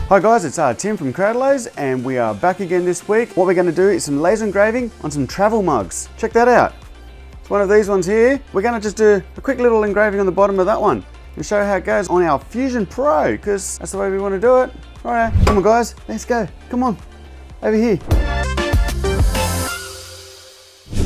Hi guys, it's Tim from Create-A-Lase, and we are back again this week. What we're going to do is some laser engraving on some travel mugs. Check that out. It's one of these ones here. We're going to just do a quick little engraving on the bottom of that one and show how it goes on our Fusion Pro, because that's the way we want to do it. Alright, come on guys, let's go. Come on, over here.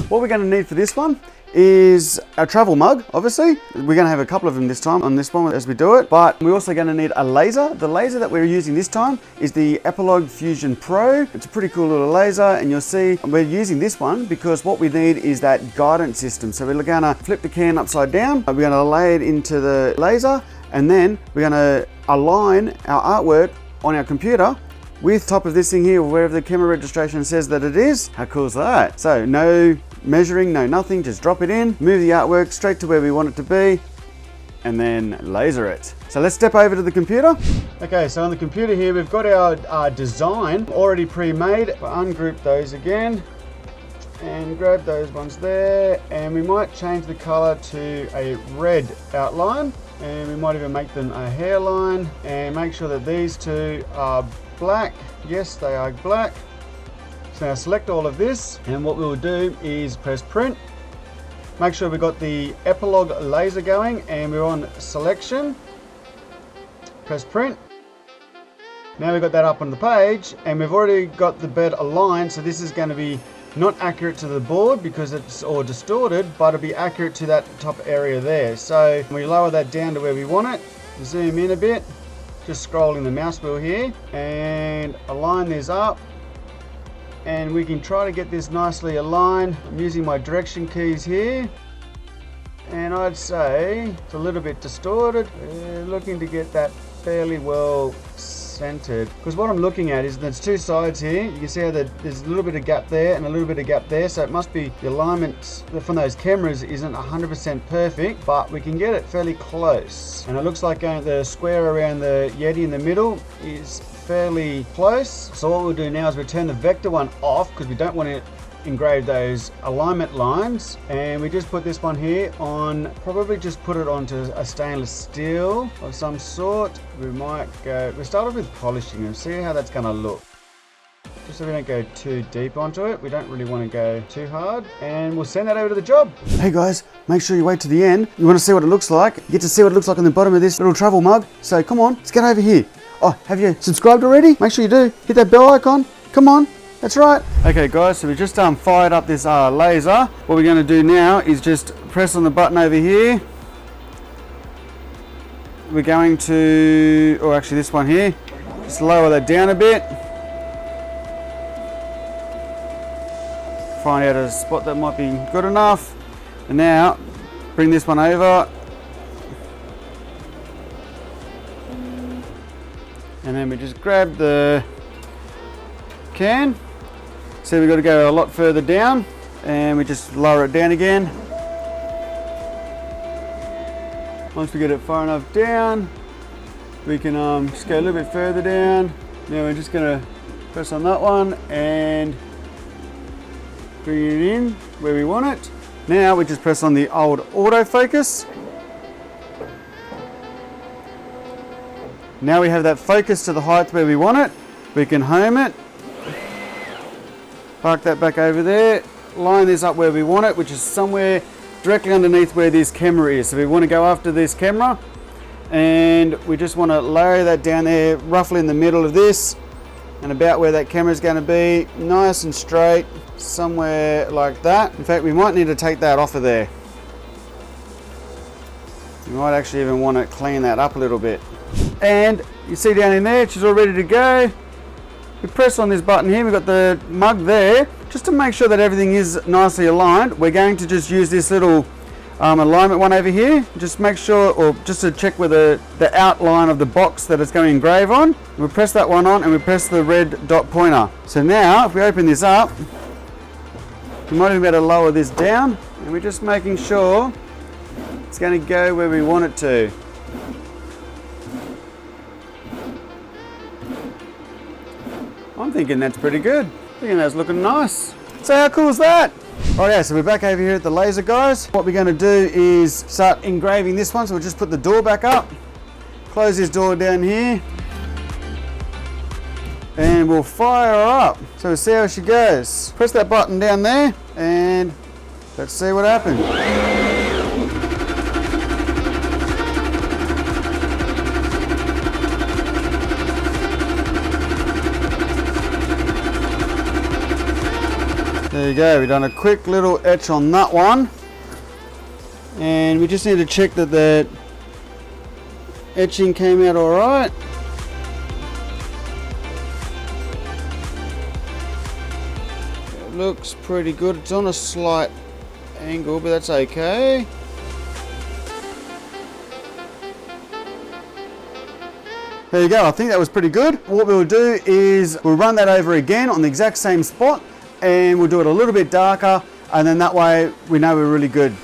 What we're going to need for this one is a travel mug, obviously. We're going to have a couple of them this time on this one as we do it, but we're also going to need a laser. The laser that we're using this time is the Epilog Fusion Pro. It's a pretty cool little laser, and you'll see we're using this one because what we need is that guidance system. So we're going to flip the can upside down, we're going to lay it into the laser, and then we're going to align our artwork on our computer with top of this thing here, wherever the camera registration says that it is. How cool is that? So no measuring, no nothing, just drop it in, move the artwork straight to where we want it to be, and then laser it. So let's step over to the computer. Okay, so on the computer here, we've got our design already pre-made. We'll ungroup those again and grab those ones there, and we might change the color to a red outline, and we might even make them a hairline, and make sure that these two are black. Yes, they are black. So now select all of this, and what we'll do is press print. Make sure we've got the Epilog laser going, and we're on selection. Press print. Now we've got that up on the page, and we've already got the bed aligned, so this is going to be not accurate to the board because it's all distorted, but it'll be accurate to that top area there. So we lower that down to where we want it, zoom in a bit, just scrolling the mouse wheel here, and align this up, and we can try to get this nicely aligned. I'm using my direction keys here, and I'd say it's a little bit distorted. Looking to get that fairly well centered, because what I'm looking at is there's two sides here. You can see how there's a little bit of gap there and a little bit of gap there, so it must be the alignment from those cameras isn't 100% perfect, but we can get it fairly close. And it looks like the square around the Yeti in the middle is fairly close. So what we'll do now is we'll turn the vector one off because we don't want to engrave those alignment lines, and we just put this one here on, probably just put it onto a stainless steel of some sort. We'll start off with polishing and see how that's going to look, just so we don't go too deep onto it. We don't really want to go too hard, and we'll send that over to the job. Hey guys, make sure you wait to the end. You want to see what it looks like. You get to see what it looks like on the bottom of this little travel mug. So come on, let's get over here. Oh, have you subscribed already? Make sure you do. Hit that bell icon. Come on. That's right. Okay guys, so we just fired up this laser. What we're going to do now is just press on the button over here. We're going to, or actually this one here, just lower that down a bit. Find out a spot that might be good enough. And now, bring this one over. And then we just grab the can. So we've got to go a lot further down, and we just lower it down again. Once we get it far enough down, we can just go a little bit further down. Now we're just going to press on that one and bring it in where we want it. Now we just press on the old autofocus. Now we have that focus to the height where we want it. We can home it. Park that back over there, line this up where we want it, which is somewhere directly underneath where this camera is. So we want to go after this camera, and we just want to lower that down there roughly in the middle of this, and about where that camera is going to be, nice and straight, somewhere like that. In fact, we might need to take that off of there. You might actually even want to clean that up a little bit. And you see down in there, she's all ready to go. We press on this button here, we've got the mug there. Just to make sure that everything is nicely aligned, we're going to just use this little alignment one over here. Just make sure, or just to check with the outline of the box that it's going to engrave on. We press that one on, and we press the red dot pointer. So now, if we open this up, we might even be able to lower this down, and we're just making sure it's going to go where we want it to. I'm thinking that's pretty good. I think that's looking nice. So how cool is that? Oh yeah, so we're back over here at the laser, guys. What we're going to do is start engraving this one. So we'll just put the door back up, close this door down here, and we'll fire her up. So we'll see how she goes. Press that button down there and let's see what happens. There you go, we've done a quick little etch on that one. And we just need to check that the etching came out alright. It looks pretty good. It's on a slight angle, but that's okay. There you go, I think that was pretty good. What we'll do is we'll run that over again on the exact same spot, and we'll do it a little bit darker, and then that way we know we're really good.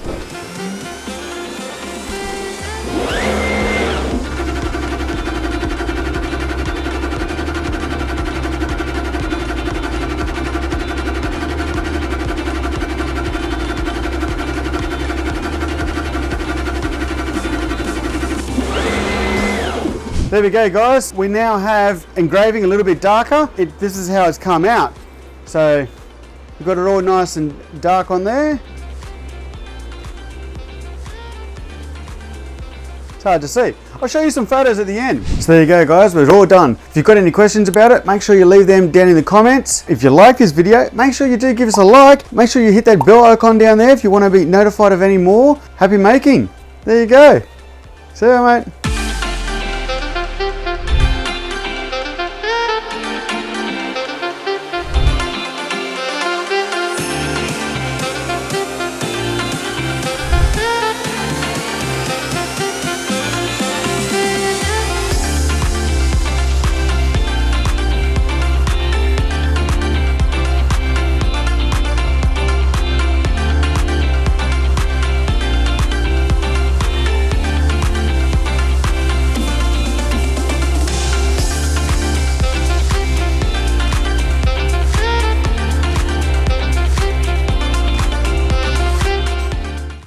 There we go, guys. We now have engraving a little bit darker. This is how it's come out. So we've got it all nice and dark on there. It's hard to see. I'll show you some photos at the end. So there you go, guys. We're all done. If you've got any questions about it, make sure you leave them down in the comments. If you like this video, make sure you do give us a like. Make sure you hit that bell icon down there if you want to be notified of any more. Happy making. There you go. See you, mate.